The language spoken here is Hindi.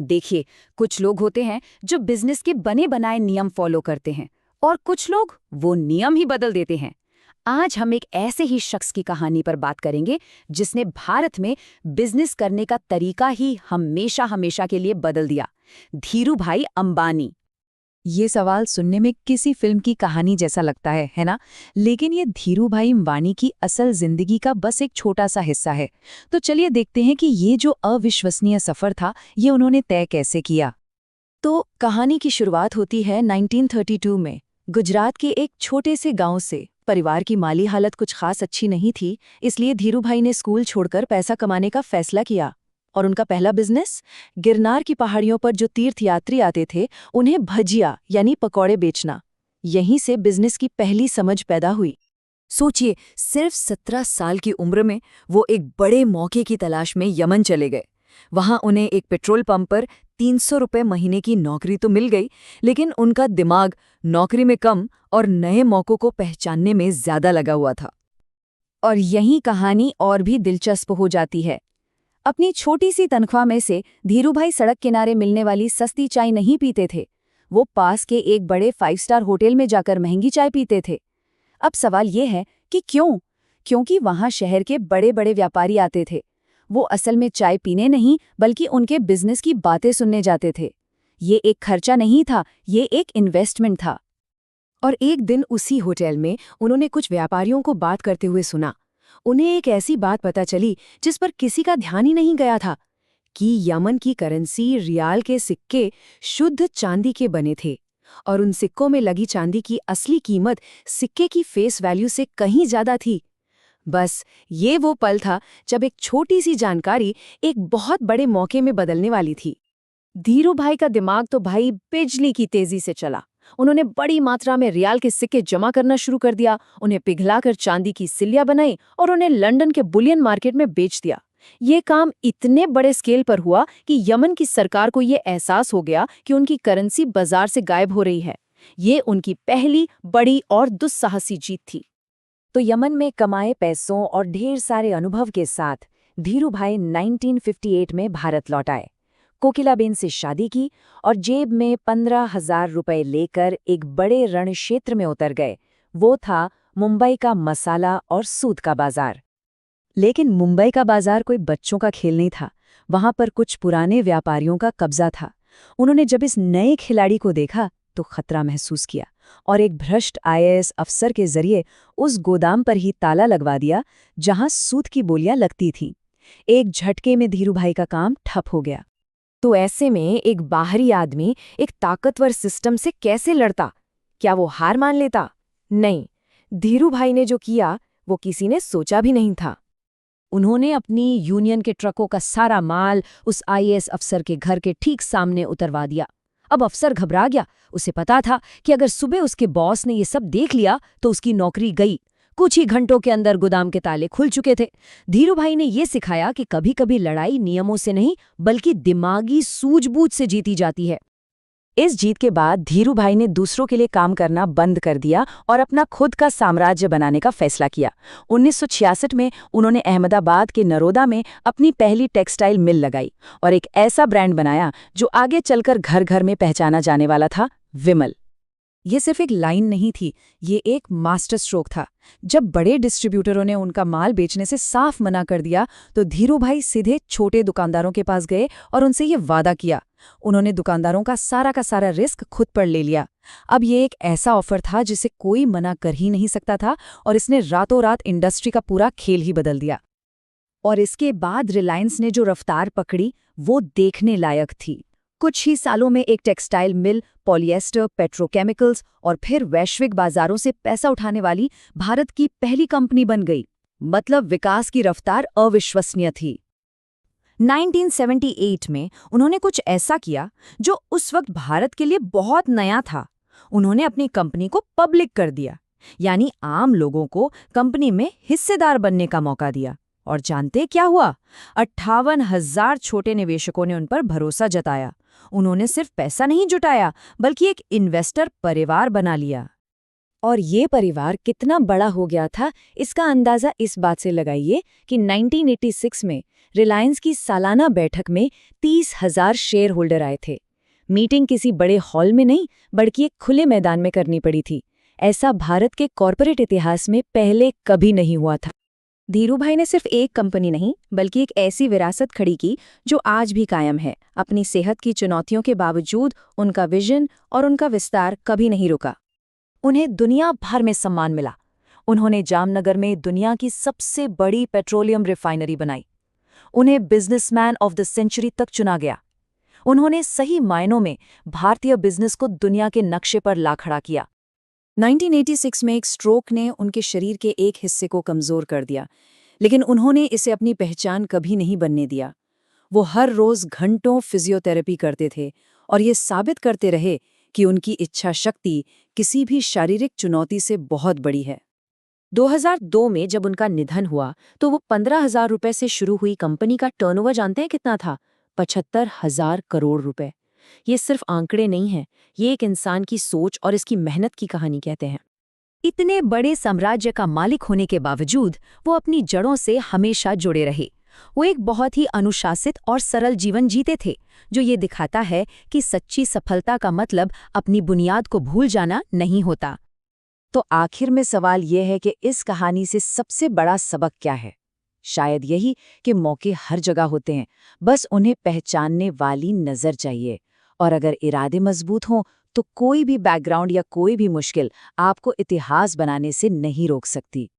देखिए, कुछ लोग होते हैं जो बिजनेस के बने बनाए नियम फॉलो करते हैं और कुछ लोग वो नियम ही बदल देते हैं। आज हम एक ऐसे ही शख्स की कहानी पर बात करेंगे जिसने भारत में बिजनेस करने का तरीका ही हमेशा हमेशा के लिए बदल दिया। धीरूभाई अंबानी। ये सवाल सुनने में किसी फिल्म की कहानी जैसा लगता है ना? लेकिन ये धीरूभाई अंबानी की असल जिंदगी का बस एक छोटा सा हिस्सा है। तो चलिए देखते हैं कि ये जो अविश्वसनीय सफर था, ये उन्होंने तय कैसे किया। तो कहानी की शुरुआत होती है 1932 में, गुजरात के एक छोटे से गांव से। परिवार की माली हालत कुछ खास अच्छी नहीं थी, इसलिए धीरूभाई ने स्कूल छोड़कर पैसा कमाने का फैसला किया। और उनका पहला बिजनेस, गिरनार की पहाड़ियों पर जो तीर्थयात्री आते थे उन्हें भजिया यानी पकौड़े बेचना। यहीं से बिजनेस की पहली समझ पैदा हुई। सोचिए, सिर्फ 17 साल की उम्र में वो एक बड़े मौके की तलाश में यमन चले गए। वहां उन्हें एक पेट्रोल पंप पर 300 रुपए महीने की नौकरी तो मिल गई, लेकिन उनका दिमाग नौकरी में कम और नए मौकों को पहचानने में ज्यादा लगा हुआ था। और यही कहानी और भी दिलचस्प हो जाती है। अपनी छोटी सी तनख्वाह में से धीरूभाई सड़क किनारे मिलने वाली सस्ती चाय नहीं पीते थे। वो पास के एक बड़े 5 स्टार होटल में जाकर महंगी चाय पीते थे। अब सवाल ये है कि क्यों? क्योंकि वहां शहर के बड़े बड़े व्यापारी आते थे। वो असल में चाय पीने नहीं बल्कि उनके बिजनेस की बातें सुनने जाते थे। ये एक खर्चा नहीं था, ये एक इन्वेस्टमेंट था। और एक दिन उसी होटल में उन्होंने कुछ व्यापारियों को बात करते हुए सुना। उन्हें एक ऐसी बात पता चली जिस पर किसी का ध्यान ही नहीं गया था कि यमन की करेंसी रियाल के सिक्के शुद्ध चांदी के बने थे और उन सिक्कों में लगी चांदी की असली कीमत सिक्के की फेस वैल्यू से कहीं ज्यादा थी। बस ये वो पल था जब एक छोटी सी जानकारी एक बहुत बड़े मौके में बदलने वाली थी। धीरूभाई का दिमाग तो भाई बिजली की तेजी से चला। उन्होंने बड़ी मात्रा में रियाल के सिक्के जमा करना शुरू कर दिया, उन्हें पिघलाकर चांदी की सिल्लियां बनाई और उन्हें लंदन के बुलियन मार्केट में बेच दिया। ये काम इतने बड़े स्केल पर हुआ कि यमन की सरकार को ये एहसास हो गया कि उनकी करेंसी बाजार से गायब हो रही है। ये उनकी पहली बड़ी और दुस्साहसी जीत थी। तो यमन में कमाए पैसों और ढेर सारे अनुभव के साथ धीरूभाई 1958 में भारत लौट आए। कोकिलाबेन से शादी की और जेब में 15,000 रुपए लेकर एक बड़े रण क्षेत्र में उतर गए। वो था मुंबई का मसाला और सूद का बाजार। लेकिन मुंबई का बाजार कोई बच्चों का खेल नहीं था। वहां पर कुछ पुराने व्यापारियों का कब्जा था। उन्होंने जब इस नए खिलाड़ी को देखा तो खतरा महसूस किया और एक भ्रष्ट IAS अफसर के जरिए उस गोदाम पर ही ताला लगवा दिया जहां सूद की बोलियां लगती थीं। एक झटके में धीरूभाई का काम ठप हो गया। तो ऐसे में एक बाहरी आदमी एक ताकतवर सिस्टम से कैसे लड़ता? क्या वो हार मान लेता? नहीं, धीरूभाई ने जो किया वो किसी ने सोचा भी नहीं था। उन्होंने अपनी यूनियन के ट्रकों का सारा माल उस IAS अफसर के घर के ठीक सामने उतरवा दिया। अब अफसर घबरा गया। उसे पता था कि अगर सुबह उसके बॉस ने ये सब देख लिया तो उसकी नौकरी गई। कुछ ही घंटों के अंदर गोदाम के ताले खुल चुके थे। धीरूभाई ने ये सिखाया कि कभी-कभी लड़ाई नियमों से नहीं बल्कि दिमागी सूझबूझ से जीती जाती है। इस जीत के बाद धीरूभाई ने दूसरों के लिए काम करना बंद कर दिया और अपना खुद का साम्राज्य बनाने का फैसला किया। 1966 में उन्होंने अहमदाबाद के नरोदा में अपनी पहली टेक्सटाइल मिल लगाई और एक ऐसा ब्रांड बनाया जो आगे चलकर घर घर में पहचाना जाने वाला था, विमल। ये सिर्फ एक लाइन नहीं थी, ये एक मास्टर स्ट्रोक था। जब बड़े डिस्ट्रीब्यूटरों ने उनका माल बेचने से साफ मना कर दिया तो धीरूभाई सीधे छोटे दुकानदारों के पास गए और उनसे ये वादा किया। उन्होंने दुकानदारों का सारा रिस्क खुद पर ले लिया। अब ये एक ऐसा ऑफर था जिसे कोई मना कर ही नहीं सकता था और इसने रातों रात इंडस्ट्री का पूरा खेल ही बदल दिया। और इसके बाद रिलायंस ने जो रफ्तार पकड़ी वो देखने लायक थी। कुछ ही सालों में एक टेक्सटाइल मिल, पॉलिएस्टर, पेट्रोकेमिकल्स और फिर वैश्विक बाजारों से पैसा उठाने वाली भारत की पहली कंपनी बन गई। मतलब विकास की रफ्तार अविश्वसनीय थी। 1978 में उन्होंने कुछ ऐसा किया जो उस वक्त भारत के लिए बहुत नया था। उन्होंने अपनी कंपनी को पब्लिक कर दिया, यानी आम लोगों को कंपनी में हिस्सेदार बनने का मौका दिया। और जानते क्या हुआ? 58,000 छोटे निवेशकों ने उन पर भरोसा जताया। उन्होंने सिर्फ पैसा नहीं जुटाया बल्कि एक इन्वेस्टर परिवार बना लिया। और ये परिवार कितना बड़ा हो गया था इसका अंदाजा इस बात से लगाइए कि 1986 में रिलायंस की सालाना बैठक में 30,000 शेयर होल्डर आए थे। मीटिंग किसी बड़े हॉल में नहीं, बल्कि एक खुले मैदान में करनी पड़ी थी। ऐसा भारत के कॉर्पोरेट इतिहास में पहले कभी नहीं हुआ था। धीरूभाई ने सिर्फ एक कंपनी नहीं, बल्कि एक ऐसी विरासत खड़ी की जो आज भी कायम है। अपनी सेहत की चुनौतियों के बावजूद उनका विजन और उनका विस्तार कभी नहीं रुका। उन्हें दुनिया भर में सम्मान मिला। उन्होंने जामनगर में दुनिया की सबसे बड़ी पेट्रोलियम रिफाइनरी बनाई। उन्हें बिजनेसमैन ऑफ द सेंचुरी तक चुना गया। उन्होंने सही मायनों में भारतीय बिजनेस को दुनिया के नक्शे पर ला खड़ा किया। 1986 में एक स्ट्रोक ने उनके शरीर के एक हिस्से को कमजोर कर दिया, लेकिन उन्होंने इसे अपनी पहचान कभी नहीं बनने दिया। वो हर रोज घंटों फिजियोथेरेपी करते थे और ये साबित करते रहे कि उनकी इच्छा शक्ति किसी भी शारीरिक चुनौती से बहुत बड़ी है। 2002 में जब उनका निधन हुआ तो वो 15,000 रुपए से शुरू हुई कंपनी का टर्नओवर जानते हैं कितना था? 75,000 करोड़ रुपए। ये सिर्फ आंकड़े नहीं हैं, ये एक इंसान की सोच और इसकी मेहनत की कहानी कहते हैं। इतने बड़े साम्राज्य का मालिक होने के बावजूद वो अपनी जड़ों से हमेशा जुड़े रहे। वो एक बहुत ही अनुशासित और सरल जीवन जीते थे, जो ये दिखाता है कि सच्ची सफलता का मतलब अपनी बुनियाद को भूल जाना नहीं होता। तो आखिर में सवाल यह है कि इस कहानी से सबसे बड़ा सबक क्या है? शायद यही कि मौके हर जगह होते हैं, बस उन्हें पहचानने वाली नज़र चाहिए। और अगर इरादे मजबूत हों तो कोई भी बैकग्राउंड या कोई भी मुश्किल आपको इतिहास बनाने से नहीं रोक सकती।